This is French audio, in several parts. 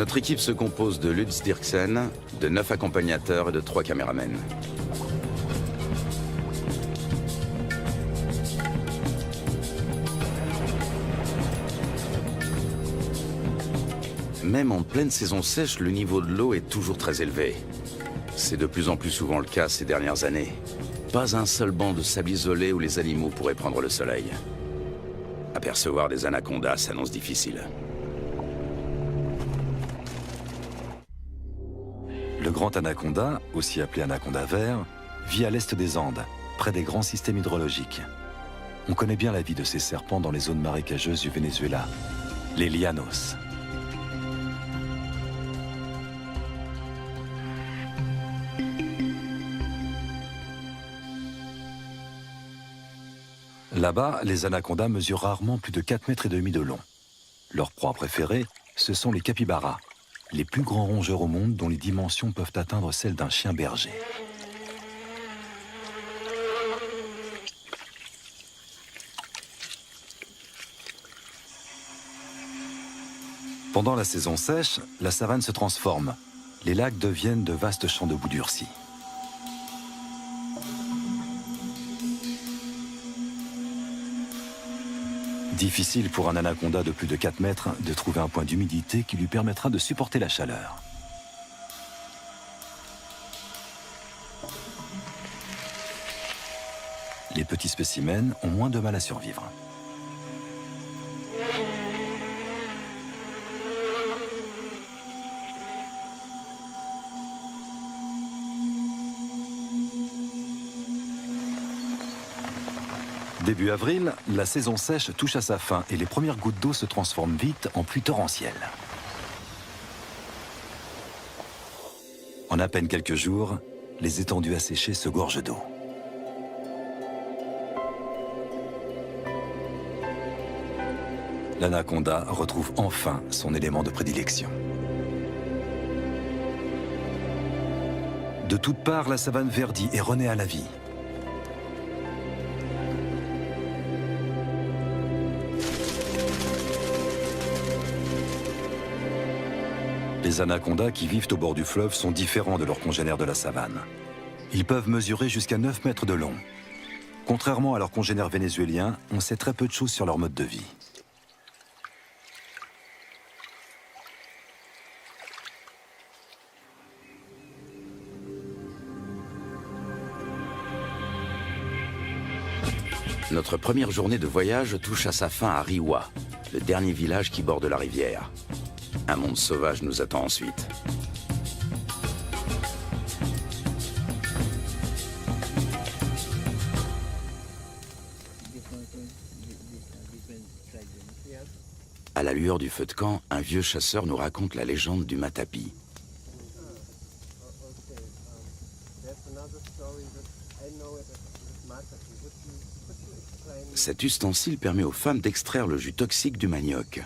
Notre équipe se compose de Lutz Dirksen, de 9 accompagnateurs et de 3 caméramens. Même en pleine saison sèche, le niveau de l'eau est toujours très élevé. C'est de plus en plus souvent le cas ces dernières années. Pas un seul banc de sable isolé où les animaux pourraient prendre le soleil. Apercevoir des anacondas s'annonce difficile. Le grand anaconda, aussi appelé anaconda vert, vit à l'est des Andes, près des grands systèmes hydrologiques. On connaît bien la vie de ces serpents dans les zones marécageuses du Venezuela, les llanos. Là-bas, les anacondas mesurent rarement plus de 4,5 mètres de long. Leur proie préférée, ce sont les capybaras, les plus grands rongeurs au monde dont les dimensions peuvent atteindre celles d'un chien berger. Pendant la saison sèche, la savane se transforme. Les lacs deviennent de vastes champs de boue durcie. Difficile pour un anaconda de plus de 4 mètres de trouver un point d'humidité qui lui permettra de supporter la chaleur. Les petits spécimens ont moins de mal à survivre. Début avril, la saison sèche touche à sa fin et les premières gouttes d'eau se transforment vite en pluie torrentielle. En à peine quelques jours, les étendues asséchées se gorgent d'eau. L'anaconda retrouve enfin son élément de prédilection. De toutes parts, la savane verdit et renaît à la vie. Les anacondas qui vivent au bord du fleuve sont différents de leurs congénères de la savane. Ils peuvent mesurer jusqu'à 9 mètres de long. Contrairement à leurs congénères vénézuéliens, on sait très peu de choses sur leur mode de vie. Notre première journée de voyage touche à sa fin à Riwa, le dernier village qui borde la rivière. Un monde sauvage nous attend ensuite. À la lueur du feu de camp, un vieux chasseur nous raconte la légende du matapi. Cet ustensile permet aux femmes d'extraire le jus toxique du manioc.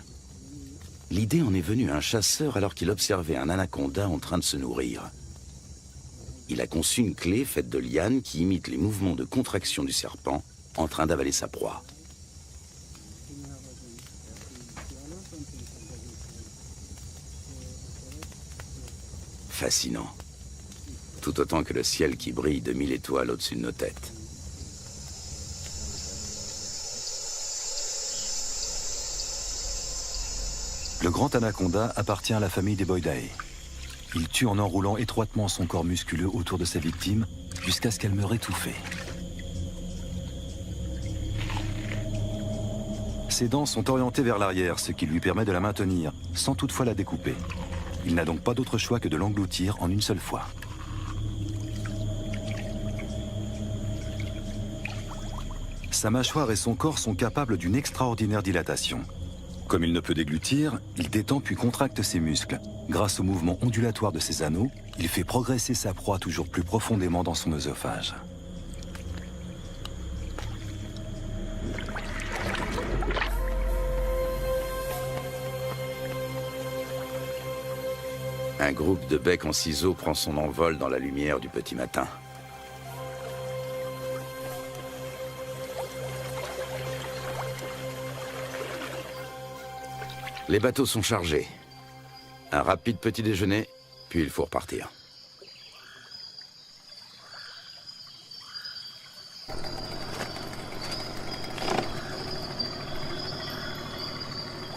L'idée en est venue à un chasseur alors qu'il observait un anaconda en train de se nourrir. Il a conçu une clé faite de lianes qui imite les mouvements de contraction du serpent en train d'avaler sa proie. Fascinant. Tout autant que le ciel qui brille de 1000 étoiles au-dessus de nos têtes. Le grand anaconda appartient à la famille des Boidae. Il tue en enroulant étroitement son corps musculeux autour de sa victime jusqu'à ce qu'elle meure étouffée. Ses dents sont orientées vers l'arrière, ce qui lui permet de la maintenir, sans toutefois la découper. Il n'a donc pas d'autre choix que de l'engloutir en une seule fois. Sa mâchoire et son corps sont capables d'une extraordinaire dilatation. Comme il ne peut déglutir, il détend puis contracte ses muscles. Grâce au mouvement ondulatoire de ses anneaux, il fait progresser sa proie toujours plus profondément dans son œsophage. Un groupe de becs en ciseaux prend son envol dans la lumière du petit matin. Les bateaux sont chargés. Un rapide petit déjeuner, puis il faut repartir.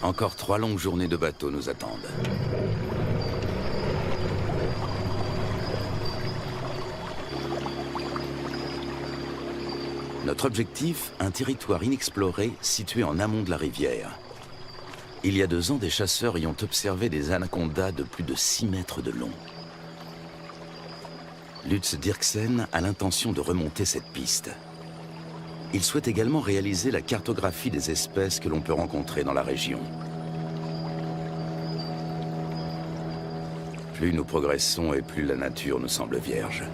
Encore 3 longues journées de bateau nous attendent. Notre objectif, un territoire inexploré situé en amont de la rivière. Il y a 2 ans, des chasseurs y ont observé des anacondas de plus de 6 mètres de long. Lutz Dirksen a l'intention de remonter cette piste. Il souhaite également réaliser la cartographie des espèces que l'on peut rencontrer dans la région. Plus nous progressons et plus la nature nous semble vierge.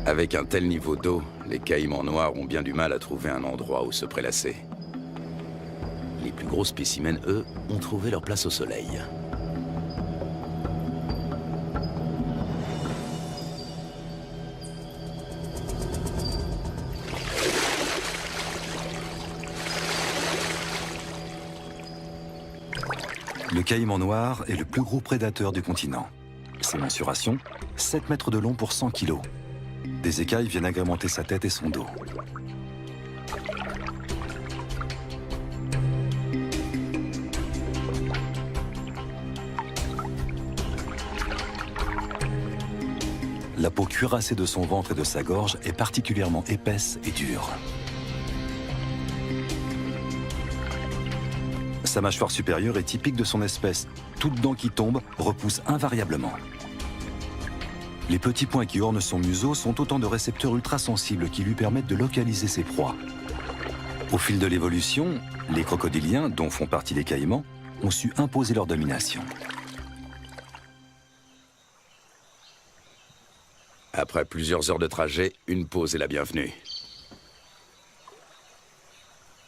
Avec un tel niveau d'eau, les caïmans noirs ont bien du mal à trouver un endroit où se prélasser. Les plus gros spécimens, eux, ont trouvé leur place au soleil. Le caïman noir est le plus gros prédateur du continent. Ses mensurations, 7 mètres de long pour 100 kilos. Des écailles viennent agrémenter sa tête et son dos. La peau cuirassée de son ventre et de sa gorge est particulièrement épaisse et dure. Sa mâchoire supérieure est typique de son espèce. Toute dent qui tombe repousse invariablement. Les petits points qui ornent son museau sont autant de récepteurs ultrasensibles qui lui permettent de localiser ses proies. Au fil de l'évolution, les crocodiliens, dont font partie les caïmans, ont su imposer leur domination. Après plusieurs heures de trajet, une pause est la bienvenue.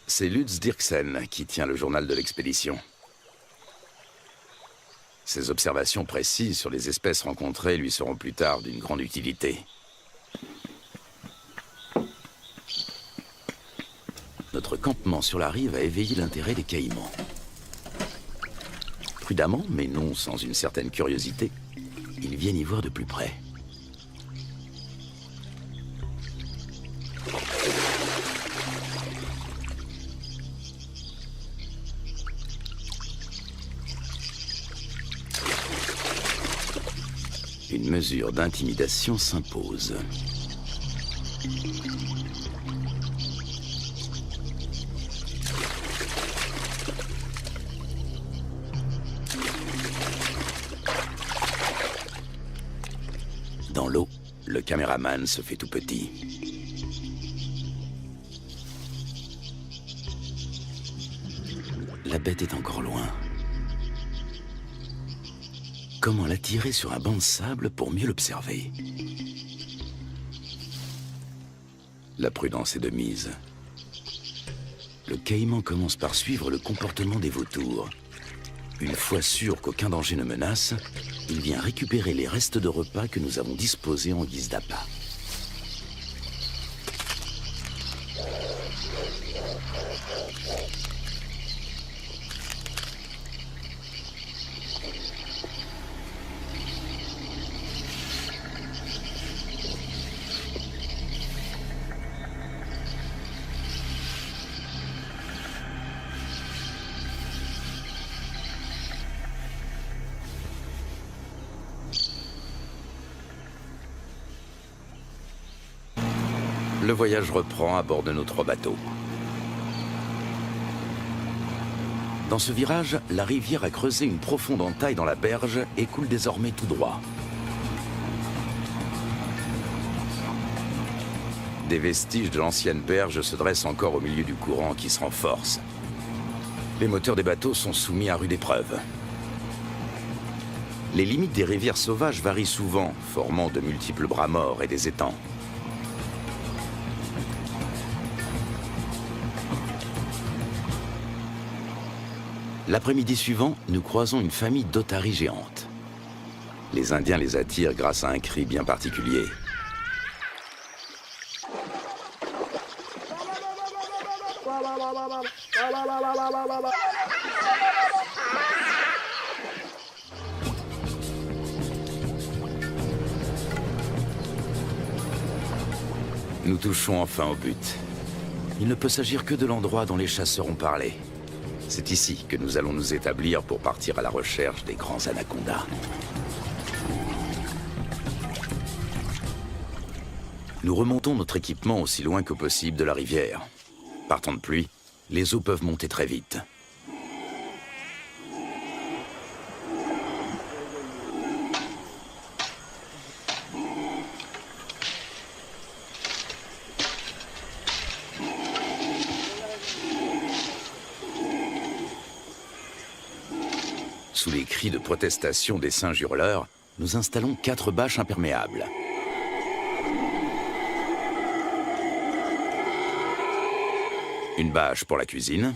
C'est Lutz Dirksen qui tient le journal de l'expédition. Ses observations précises sur les espèces rencontrées lui seront plus tard d'une grande utilité. Notre campement sur la rive a éveillé l'intérêt des caïmans. Prudemment, mais non sans une certaine curiosité, ils viennent y voir de plus près. Une mesure d'intimidation s'impose. Dans l'eau, le caméraman se fait tout petit. La bête est encore loin. Comment l'attirer sur un banc de sable pour mieux l'observer? La prudence est de mise. Le caïman commence par suivre le comportement des vautours. Une fois sûr qu'aucun danger ne menace, il vient récupérer les restes de repas que nous avons disposés en guise d'appât. Le voyage reprend à bord de nos 3 bateaux. Dans ce virage, la rivière a creusé une profonde entaille dans la berge et coule désormais tout droit. Des vestiges de l'ancienne berge se dressent encore au milieu du courant qui se renforce. Les moteurs des bateaux sont soumis à rude épreuve. Les limites des rivières sauvages varient souvent, formant de multiples bras morts et des étangs. L'après-midi suivant, nous croisons une famille d'otaries géantes. Les Indiens les attirent grâce à un cri bien particulier. Nous touchons enfin au but. Il ne peut s'agir que de l'endroit dont les chasseurs ont parlé. C'est ici que nous allons nous établir pour partir à la recherche des grands anacondas. Nous remontons notre équipement aussi loin que possible de la rivière. Par temps de pluie, les eaux peuvent monter très vite. Sous les cris de protestation des singes hurleurs, nous installons 4 bâches imperméables. Une bâche pour la cuisine.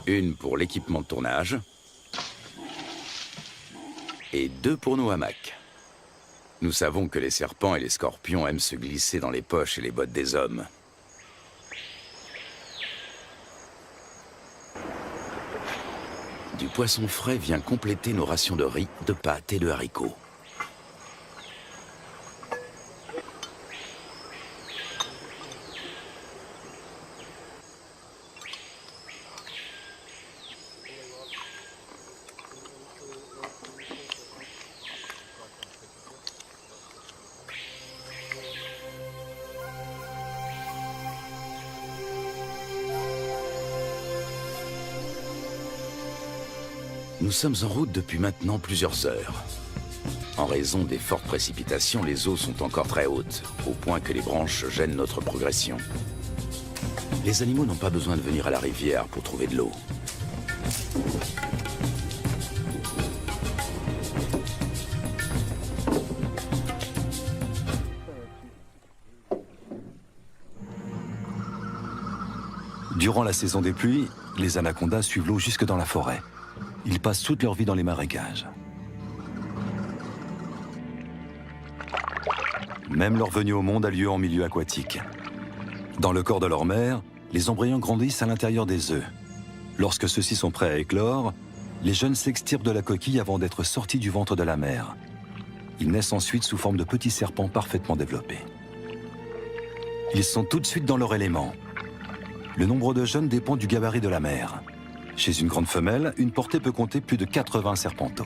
Une pour l'équipement de tournage. Et 2 pour nos hamacs. Nous savons que les serpents et les scorpions aiment se glisser dans les poches et les bottes des hommes. Du poisson frais vient compléter nos rations de riz, de pâtes et de haricots. Nous sommes en route depuis maintenant plusieurs heures. En raison des fortes précipitations, les eaux sont encore très hautes, au point que les branches gênent notre progression. Les animaux n'ont pas besoin de venir à la rivière pour trouver de l'eau. Durant la saison des pluies, les anacondas suivent l'eau jusque dans la forêt. Ils passent toute leur vie dans les marécages. Même leur venue au monde a lieu en milieu aquatique. Dans le corps de leur mère, les embryons grandissent à l'intérieur des œufs. Lorsque ceux-ci sont prêts à éclore, les jeunes s'extirpent de la coquille avant d'être sortis du ventre de la mère. Ils naissent ensuite sous forme de petits serpents parfaitement développés. Ils sont tout de suite dans leur élément. Le nombre de jeunes dépend du gabarit de la mère. Chez une grande femelle, une portée peut compter plus de 80 serpenteaux.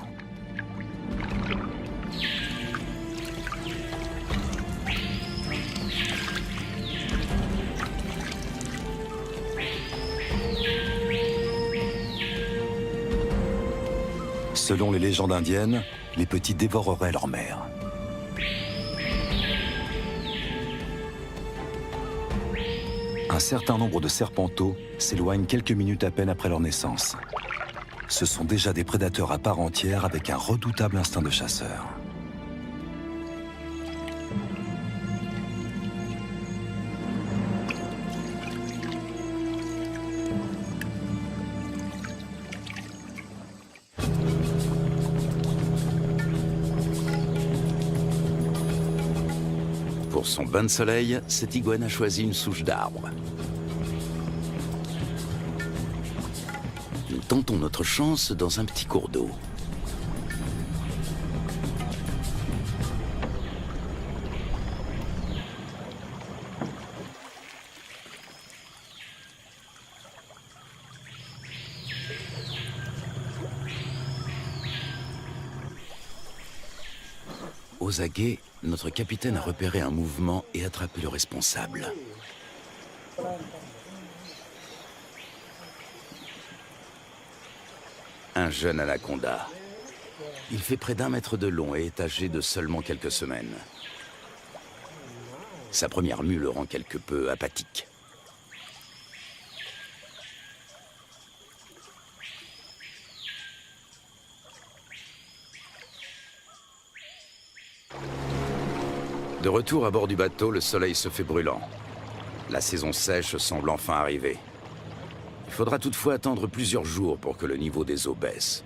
Selon les légendes indiennes, les petits dévoreraient leur mère. Un certain nombre de serpenteaux s'éloignent quelques minutes à peine après leur naissance. Ce sont déjà des prédateurs à part entière avec un redoutable instinct de chasseur. Pour son bain de soleil, cette iguane a choisi une souche d'arbre. Nous tentons notre chance dans un petit cours d'eau. Aux aguets, notre capitaine a repéré un mouvement et attrapé le responsable. Un jeune anaconda. Il fait près d'1 mètre de long et est âgé de seulement quelques semaines. Sa première mue le rend quelque peu apathique. De retour à bord du bateau, le soleil se fait brûlant. La saison sèche semble enfin arriver. Il faudra toutefois attendre plusieurs jours pour que le niveau des eaux baisse.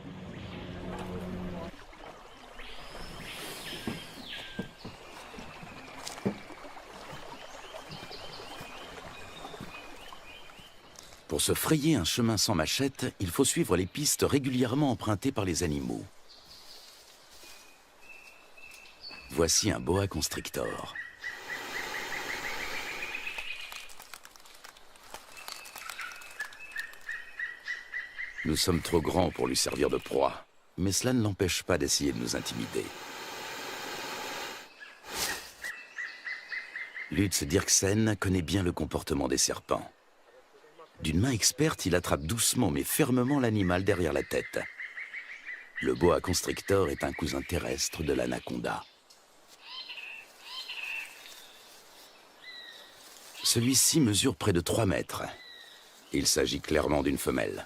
Pour se frayer un chemin sans machette, il faut suivre les pistes régulièrement empruntées par les animaux. Voici un boa constrictor. Nous sommes trop grands pour lui servir de proie, mais cela ne l'empêche pas d'essayer de nous intimider. Lutz Dirksen connaît bien le comportement des serpents. D'une main experte, il attrape doucement mais fermement l'animal derrière la tête. Le boa constrictor est un cousin terrestre de l'anaconda. Celui-ci mesure près de 3 mètres. Il s'agit clairement d'une femelle.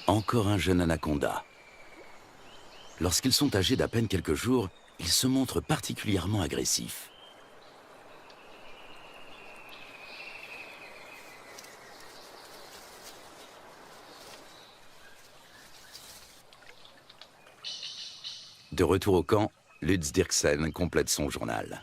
Encore un jeune anaconda. Lorsqu'ils sont âgés d'à peine quelques jours, ils se montrent particulièrement agressifs. De retour au camp, Lutz Dirksen complète son journal.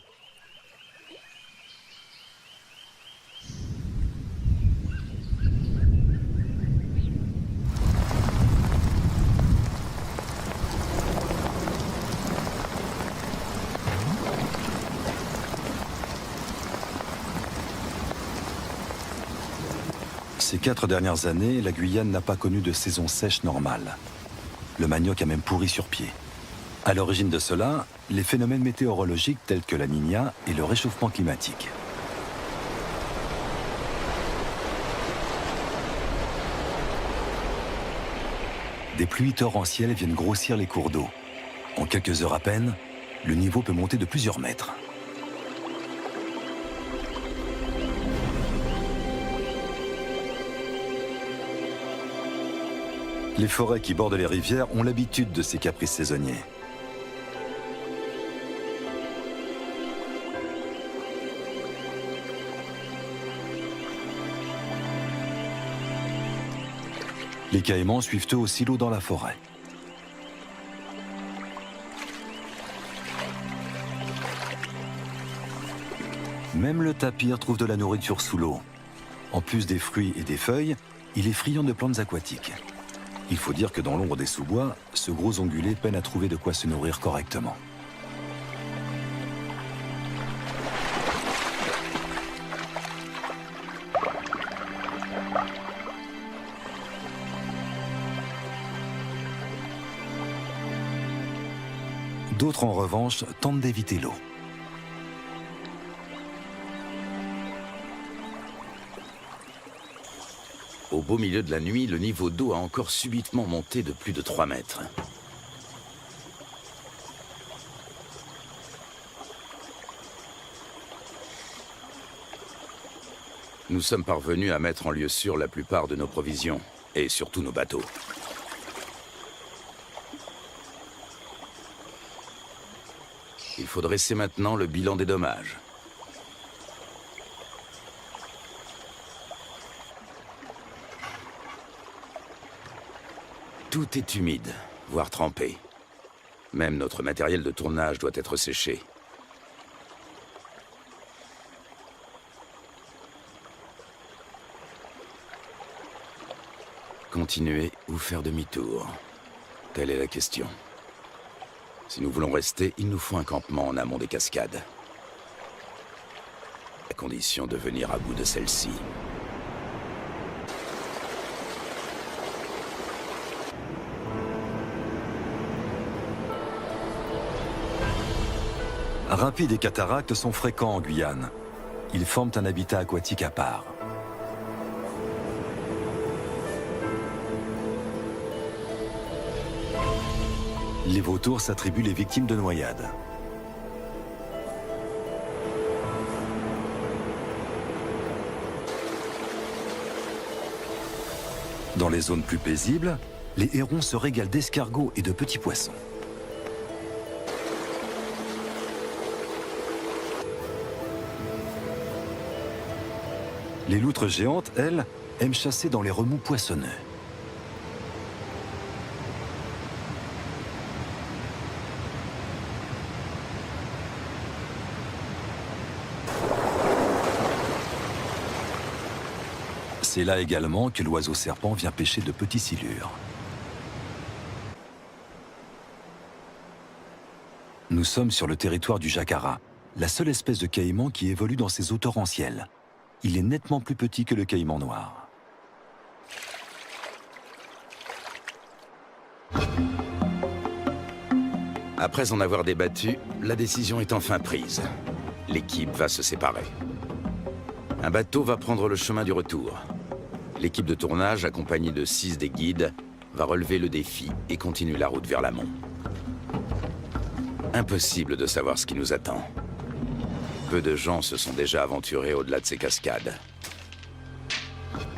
Ces 4 dernières années, la Guyane n'a pas connu de saison sèche normale. Le manioc a même pourri sur pied. À l'origine de cela, les phénomènes météorologiques tels que la Niña et le réchauffement climatique. Des pluies torrentielles viennent grossir les cours d'eau. En quelques heures à peine, le niveau peut monter de plusieurs mètres. Les forêts qui bordent les rivières ont l'habitude de ces caprices saisonniers. Les caïmans suivent eux aussi l'eau dans la forêt. Même le tapir trouve de la nourriture sous l'eau. En plus des fruits et des feuilles, il est friand de plantes aquatiques. Il faut dire que dans l'ombre des sous-bois, ce gros ongulé peine à trouver de quoi se nourrir correctement. D'autres, en revanche, tentent d'éviter l'eau. Au beau milieu de la nuit, le niveau d'eau a encore subitement monté de plus de 3 mètres. Nous sommes parvenus à mettre en lieu sûr la plupart de nos provisions, et surtout nos bateaux. Il faut dresser maintenant le bilan des dommages. Tout est humide, voire trempé. Même notre matériel de tournage doit être séché. Continuer ou faire demi-tour? Telle est la question. Si nous voulons rester, il nous faut un campement en amont des cascades. À condition de venir à bout de celle-ci. Rapides et cataractes sont fréquents en Guyane. Ils forment un habitat aquatique à part. Les vautours s'attribuent les victimes de noyades. Dans les zones plus paisibles, les hérons se régalent d'escargots et de petits poissons. Les loutres géantes, elles, aiment chasser dans les remous poissonneux. C'est là également que l'oiseau serpent vient pêcher de petits silures. Nous sommes sur le territoire du jacara, la seule espèce de caïman qui évolue dans ces eaux torrentielles. Il est nettement plus petit que le caïman noir. Après en avoir débattu, la décision est enfin prise. L'équipe va se séparer. Un bateau va prendre le chemin du retour. L'équipe de tournage, accompagnée de 6 des guides, va relever le défi et continuer la route vers l'amont. Impossible de savoir ce qui nous attend. Peu de gens se sont déjà aventurés au-delà de ces cascades.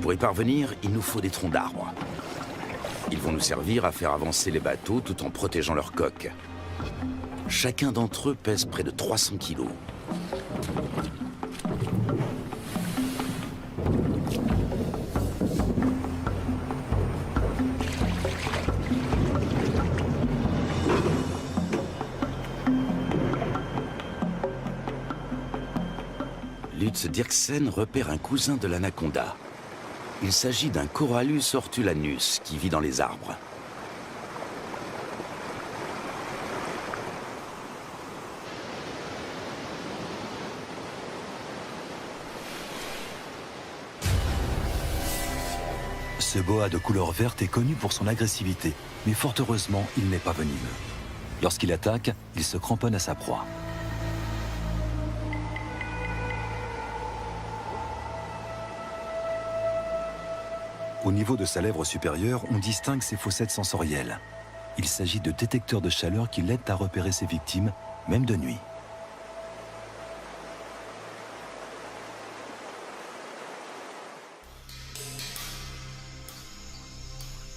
Pour y parvenir, il nous faut des troncs d'arbres. Ils vont nous servir à faire avancer les bateaux tout en protégeant leurs coques. Chacun d'entre eux pèse près de 300 kilos. Lutz Dirksen repère un cousin de l'anaconda. Il s'agit d'un Corallus hortulanus qui vit dans les arbres. Ce boa de couleur verte est connu pour son agressivité, mais fort heureusement, il n'est pas venimeux. Lorsqu'il attaque, il se cramponne à sa proie. Au niveau de sa lèvre supérieure, on distingue ses fossettes sensorielles. Il s'agit de détecteurs de chaleur qui l'aident à repérer ses victimes, même de nuit.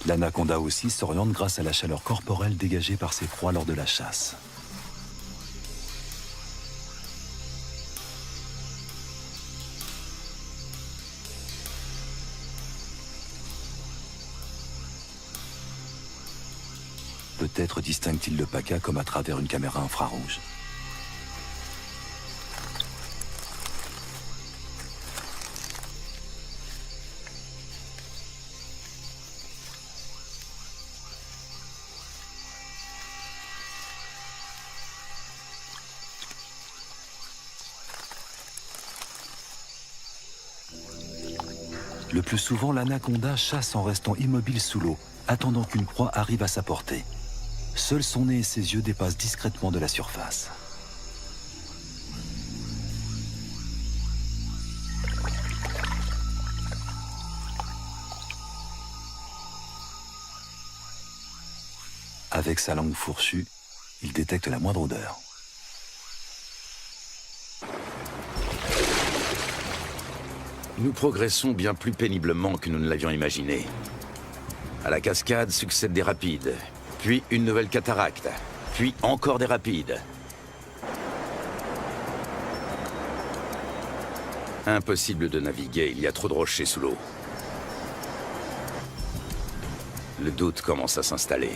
L'anaconda aussi s'oriente grâce à la chaleur corporelle dégagée par ses proies lors de la chasse. Peut-être distingue-t-il le paca comme à travers une caméra infrarouge. Le plus souvent, l'anaconda chasse en restant immobile sous l'eau, attendant qu'une proie arrive à sa portée. Seul son nez et ses yeux dépassent discrètement de la surface. Avec sa langue fourchue, il détecte la moindre odeur. Nous progressons bien plus péniblement que nous ne l'avions imaginé. À la cascade succèdent des rapides, puis une nouvelle cataracte, puis encore des rapides. Impossible de naviguer, il y a trop de rochers sous l'eau. Le doute commence à s'installer.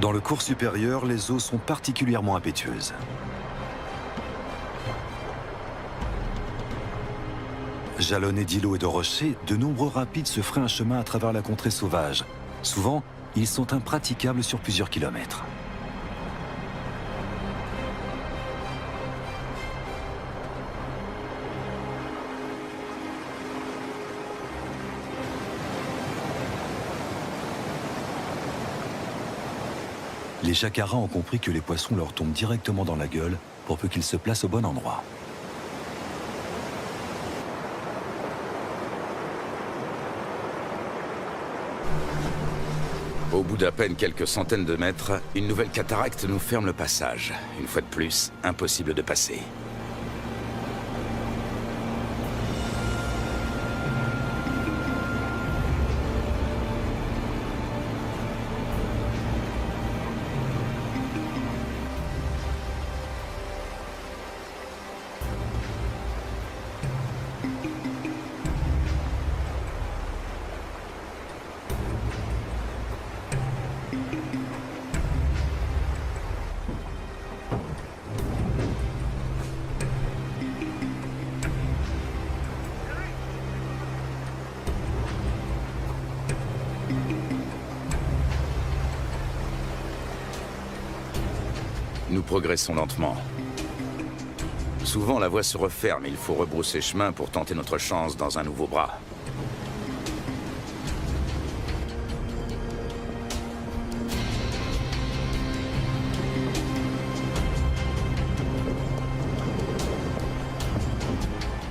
Dans le cours supérieur, les eaux sont particulièrement impétueuses. Jalonnés d'îlots et de rochers, de nombreux rapides se frayent un chemin à travers la contrée sauvage. Souvent, ils sont impraticables sur plusieurs kilomètres. Les jacaras ont compris que les poissons leur tombent directement dans la gueule pour peu qu'ils se placent au bon endroit. Au bout d'à peine quelques centaines de mètres, une nouvelle cataracte nous ferme le passage. Une fois de plus, impossible de passer. Nous progressons lentement. Souvent, la voie se referme et il faut rebrousser chemin pour tenter notre chance dans un nouveau bras.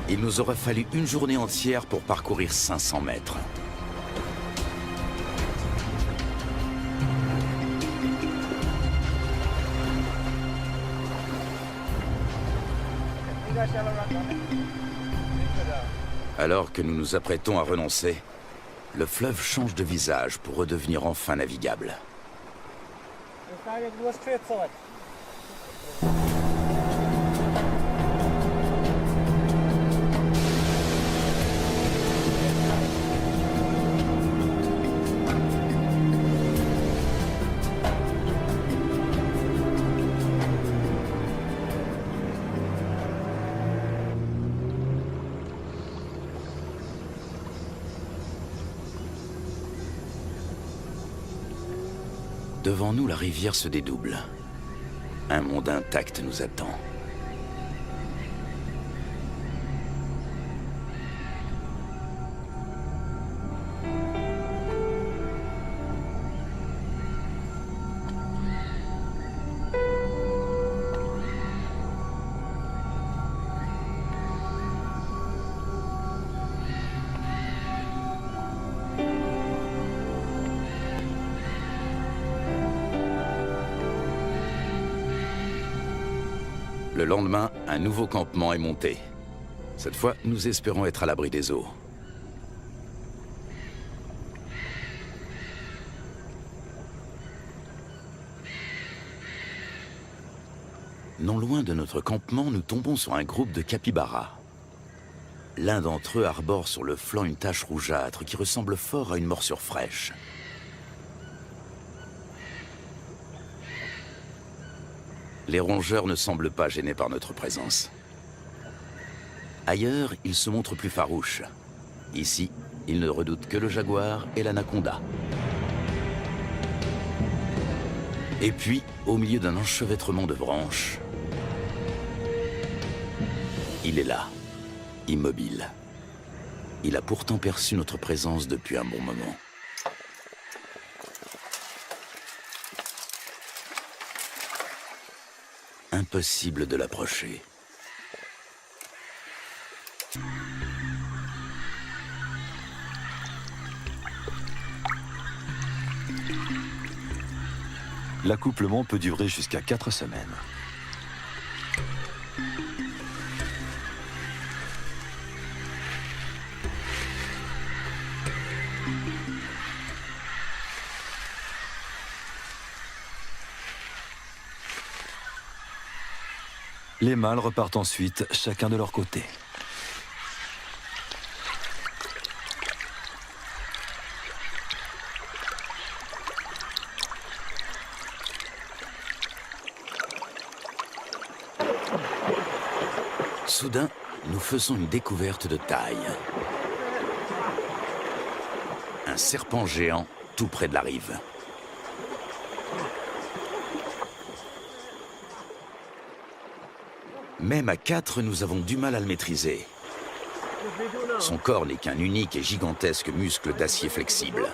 Il nous aura fallu une journée entière pour parcourir 500 mètres. Alors que nous nous apprêtons à renoncer, le fleuve change de visage pour redevenir enfin navigable. Devant nous, la rivière se dédouble. Un monde intact nous attend. Le lendemain, un nouveau campement est monté. Cette fois, nous espérons être à l'abri des eaux. Non loin de notre campement, nous tombons sur un groupe de capybaras. L'un d'entre eux arbore sur le flanc une tache rougeâtre qui ressemble fort à une morsure fraîche. Les rongeurs ne semblent pas gênés par notre présence. Ailleurs, ils se montrent plus farouches. Ici, ils ne redoutent que le jaguar et l'anaconda. Et puis, au milieu d'un enchevêtrement de branches, il est là, immobile. Il a pourtant perçu notre présence depuis un bon moment. Impossible de l'approcher. L'accouplement peut durer jusqu'à 4 semaines. Les mâles repartent ensuite, chacun de leur côté. Soudain, nous faisons une découverte de taille. Un serpent géant tout près de la rive. Même à 4, nous avons du mal à le maîtriser. Son corps n'est qu'un unique et gigantesque muscle d'acier flexible.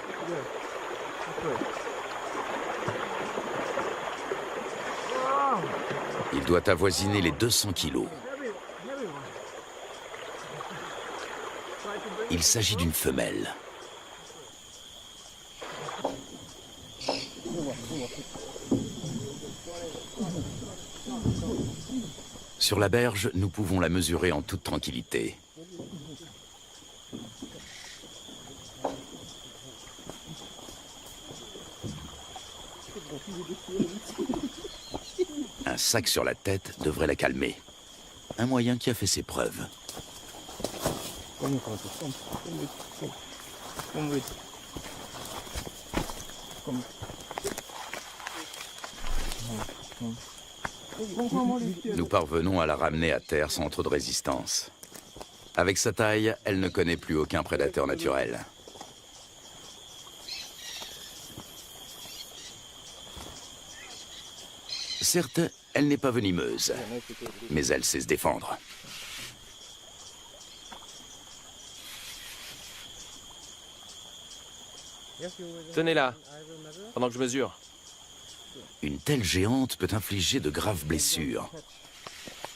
Il doit avoisiner les 200 kilos. Il s'agit d'une femelle. Sur la berge, nous pouvons la mesurer en toute tranquillité. Un sac sur la tête devrait la calmer. Un moyen qui a fait ses preuves. Nous parvenons à la ramener à terre sans trop de résistance. Avec sa taille, elle ne connaît plus aucun prédateur naturel. Certes, elle n'est pas venimeuse, mais elle sait se défendre. Tenez-la, pendant que je mesure. Une telle géante peut infliger de graves blessures.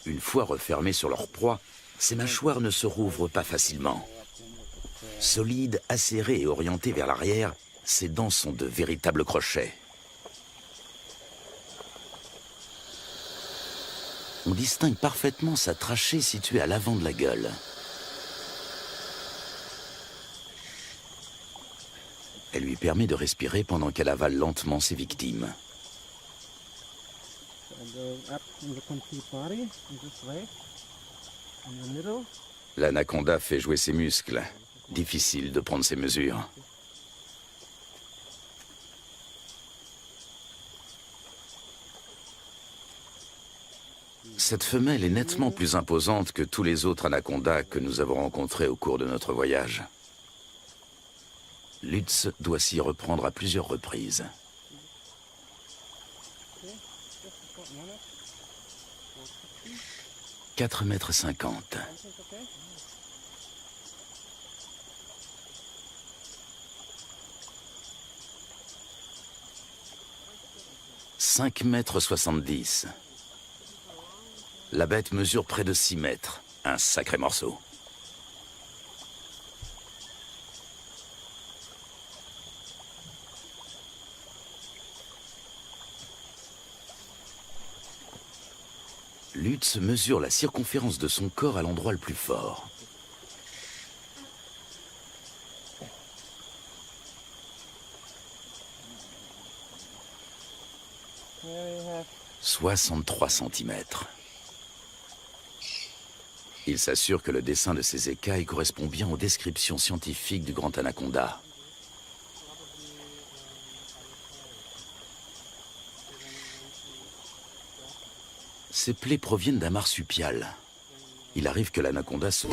Une fois refermées sur leur proie, ces mâchoires ne se rouvrent pas facilement. Solides, acérées et orientées vers l'arrière, ses dents sont de véritables crochets. On distingue parfaitement sa trachée située à l'avant de la gueule. Elle lui permet de respirer pendant qu'elle avale lentement ses victimes. L'anaconda fait jouer ses muscles. Difficile de prendre ses mesures. Cette femelle est nettement plus imposante que tous les autres anacondas que nous avons rencontrés au cours de notre voyage. Lutz doit s'y reprendre à plusieurs reprises. « 4,50 m. « 5,70 m. La bête mesure près de 6 mètres. Un sacré morceau. Lutz mesure la circonférence de son corps à l'endroit le plus fort. « 63 cm. Il s'assure que le dessin de ses écailles correspond bien aux descriptions scientifiques du grand anaconda. Ces plaies proviennent d'un marsupial. Il arrive que l'anaconda se...